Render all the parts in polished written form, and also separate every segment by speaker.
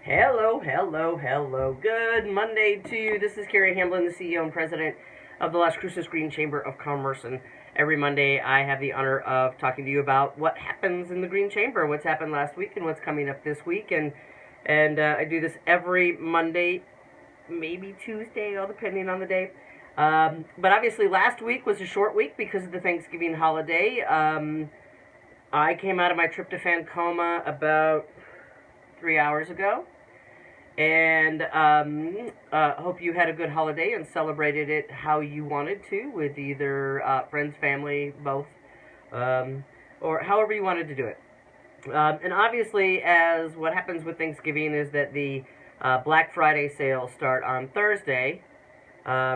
Speaker 1: Hello, hello, hello. Good Monday to you. This is Carrie Hamblin, the CEO and President of the Las Cruces Green Chamber of Commerce. And every Monday I have the honor of talking to you about what happens in the Green Chamber, what's happened last week and what's coming up this week. And I do this every Monday, maybe Tuesday, all depending on the day. But obviously last week was a short week because of the Thanksgiving holiday. I came out of my tryptophan about 3 hours ago. And hope you had a good holiday and celebrated it how you wanted to, with either friends, family, both, or however you wanted to do it. And obviously, as what happens with Thanksgiving is that the Black Friday sales start on Thursday,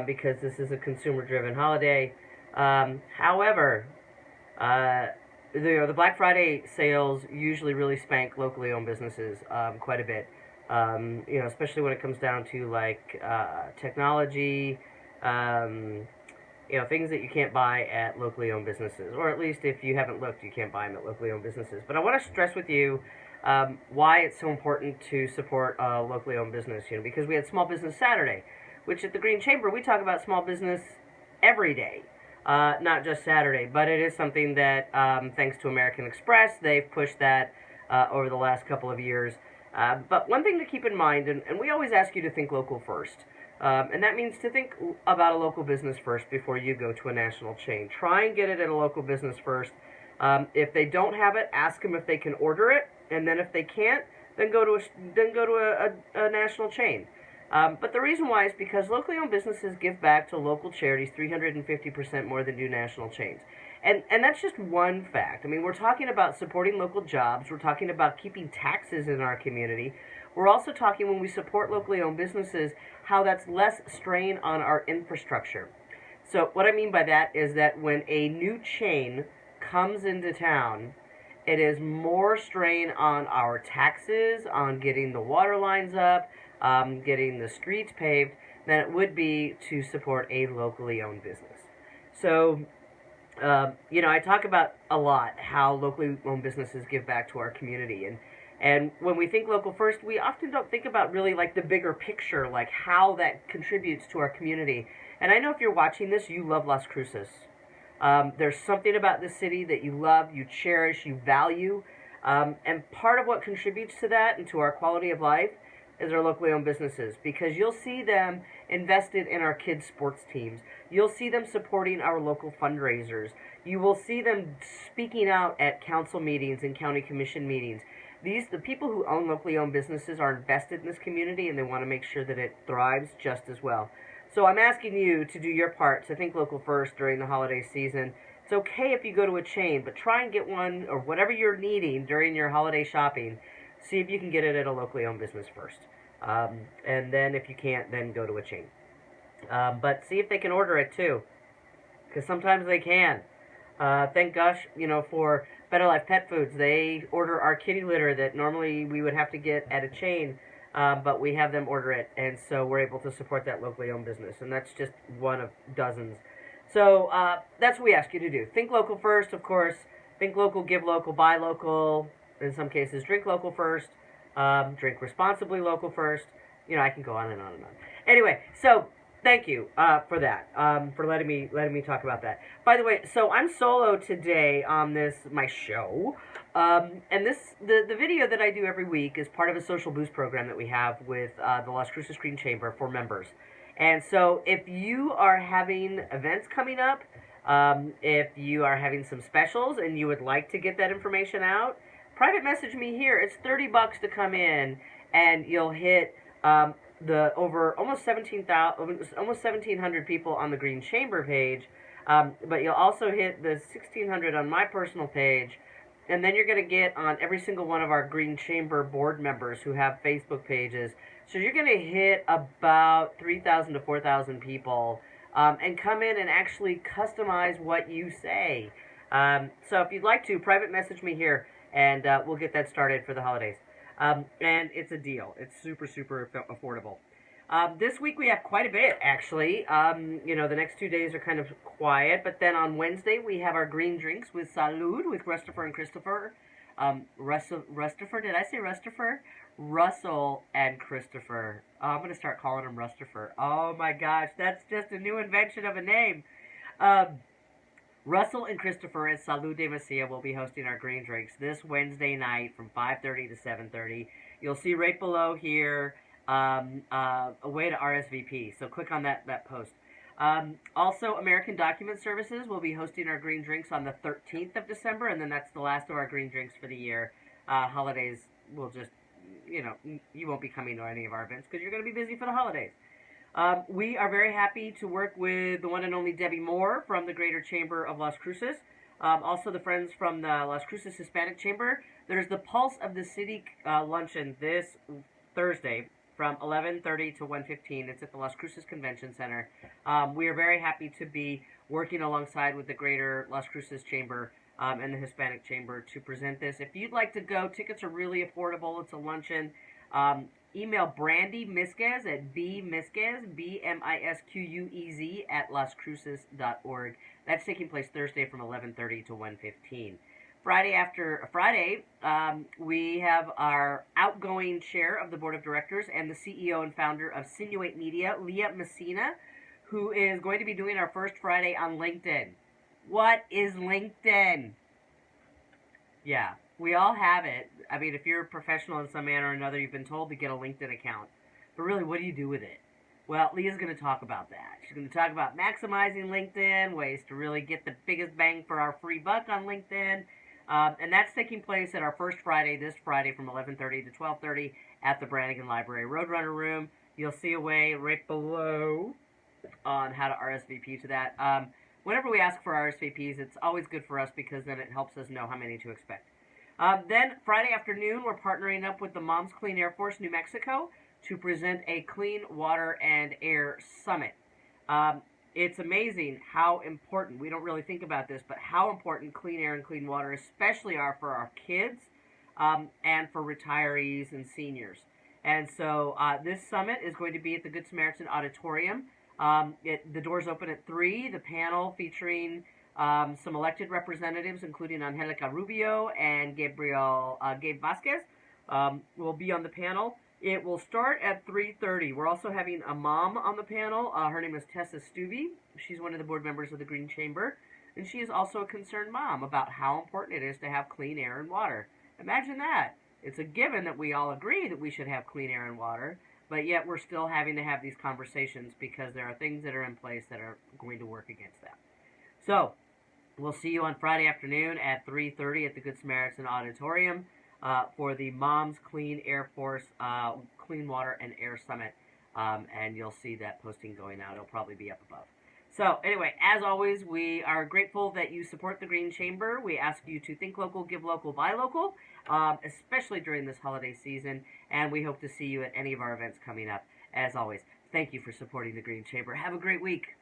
Speaker 1: because this is a consumer-driven holiday. However, the Black Friday sales usually really spank locally owned businesses quite a bit. Especially when it comes down to like technology, things that you can't buy at locally owned businesses, or at least if you haven't looked, you can't buy them at locally owned businesses. But I want to stress with you why it's so important to support a locally owned business. Because we had Small Business Saturday, which at the Green Chamber we talk about small business every day. Not just Saturday, but it is something that, thanks to American Express, they've pushed that over the last couple of years. But one thing to keep in mind, and we always ask you to think local first, and that means to think about a local business first before you go to a national chain. Try and get it at a local business first. If they don't have it, ask them if they can order it, and then if they can't, then go to a national chain. But the reason why is because locally owned businesses give back to local charities 350% more than do national chains. And that's just one fact. I mean, we're talking about supporting local jobs. We're talking about keeping taxes in our community. We're also talking, when we support locally owned businesses, how that's less strain on our infrastructure. So what I mean by that is that when a new chain comes into town, it is more strain on our taxes, on getting the water lines up, getting the streets paved, than it would be to support a locally owned business. So, I talk about a lot how locally owned businesses give back to our community. And when we think local first, we often don't think about really like the bigger picture, like how that contributes to our community. And I know if you're watching this, you love Las Cruces. There's something about this city that you love, you cherish, you value. And part of what contributes to that and to our quality of life is our locally owned businesses, because you'll see them invested in our kids' sports teams. You'll see them supporting our local fundraisers. You will see them speaking out at council meetings and county commission meetings. The people who own locally owned businesses are invested in this community, and they want to make sure that it thrives just as well. So I'm asking you to do your part to think local first during the holiday season. It's okay if you go to a chain, but try and get one, or whatever you're needing during your holiday shopping. See if you can get it at a locally owned business first. And then if you can't, then go to a chain. But see if they can order it too, because sometimes they can. Thank gosh, for Better Life Pet Foods. They order our kitty litter that normally we would have to get at a chain, but we have them order it, and so we're able to support that locally owned business. And that's just one of dozens. So that's what we ask you to do. Think local first, of course. Think local, give local, buy local. In some cases, drink local first. Drink responsibly local first. I can go on and on and on. Anyway, so thank you for that, for letting me talk about that. By the way, so I'm solo today on my show, and the video that I do every week is part of a social boost program that we have with the Las Cruces Green Chamber for members. And so if you are having events coming up, if you are having some specials and you would like to get that information out, private message me here. It's $30 to come in, and you'll hit the over almost 1,700 people on the Green Chamber page, but you'll also hit the 1,600 on my personal page, and then you're going to get on every single one of our Green Chamber board members who have Facebook pages. So you're going to hit about 3,000 to 4,000 people, and come in and actually customize what you say. So if you'd like to, private message me here, and we'll get that started for the holidays. And it's a deal. It's super, super affordable. This week we have quite a bit, actually. The next 2 days are kind of quiet, but then on Wednesday we have our green drinks with Salud, with Rustopher and Christopher. Rustopher, did I say Rustopher? Russell and Christopher. Oh, I'm going to start calling him Rustifer. Oh my gosh, that's just a new invention of a name. Um, Russell and Christopher at Salud de Mesilla will be hosting our green drinks this Wednesday night from 5:30 to 7:30. You'll see right below here a way to RSVP. So click on that post. Also, American Document Services will be hosting our green drinks on the 13th of December, and then that's the last of our green drinks for the year. Holidays will just, you won't be coming to any of our events because you're going to be busy for the holidays. We are very happy to work with the one and only Debbie Moore from the Greater Chamber of Las Cruces. Also, the friends from the Las Cruces Hispanic Chamber. There's the Pulse of the City luncheon this Thursday from 11:30 to 1:15. It's at the Las Cruces Convention Center. We are very happy to be working alongside with the Greater Las Cruces Chamber and the Hispanic Chamber to present this. If you'd like to go, tickets are really affordable. It's a luncheon. Email Brandy Misquez at bmisquez, BMISQUEZ, at lascruces.org. That's taking place Thursday from 11:30 to 1:15. Friday, we have our outgoing chair of the board of directors and the CEO and founder of Sinuate Media, Leah Messina, who is going to be doing our first Friday on LinkedIn. What is LinkedIn? Yeah, we all have it. I mean, if you're a professional in some manner or another, you've been told to get a LinkedIn account. But really, what do you do with it? Well, Leah's going to talk about that. She's going to talk about maximizing LinkedIn, ways to really get the biggest bang for our free buck on LinkedIn. And that's taking place at our first Friday, this Friday, from 11:30 to 12:30 at the Brannigan Library Roadrunner Room. You'll see a way right below on how to RSVP to that. Whenever we ask for RSVPs, it's always good for us because then it helps us know how many to expect. Then Friday afternoon, we're partnering up with the Moms Clean Air Force New Mexico to present a Clean Water and Air Summit. It's amazing how important, we don't really think about this, but how important clean air and clean water especially are for our kids and for retirees and seniors. And so this summit is going to be at the Good Samaritan Auditorium. The doors open at 3. The panel featuring some elected representatives, including Angelica Rubio and Gabe Vasquez, will be on the panel. It will start at 3:30. We're also having a mom on the panel. Her name is Tessa Stuvey. She's one of the board members of the Green Chamber, and she is also a concerned mom about how important it is to have clean air and water. Imagine that. It's a given that we all agree that we should have clean air and water, but yet we're still having to have these conversations because there are things that are in place that are going to work against that. So, we'll see you on Friday afternoon at 3:30 at the Good Samaritan Auditorium for the Moms Clean Air Force Clean Water and Air Summit. And you'll see that posting going out. It'll probably be up above. So, anyway, as always, we are grateful that you support the Green Chamber. We ask you to think local, give local, buy local, especially during this holiday season. And we hope to see you at any of our events coming up. As always, thank you for supporting the Green Chamber. Have a great week.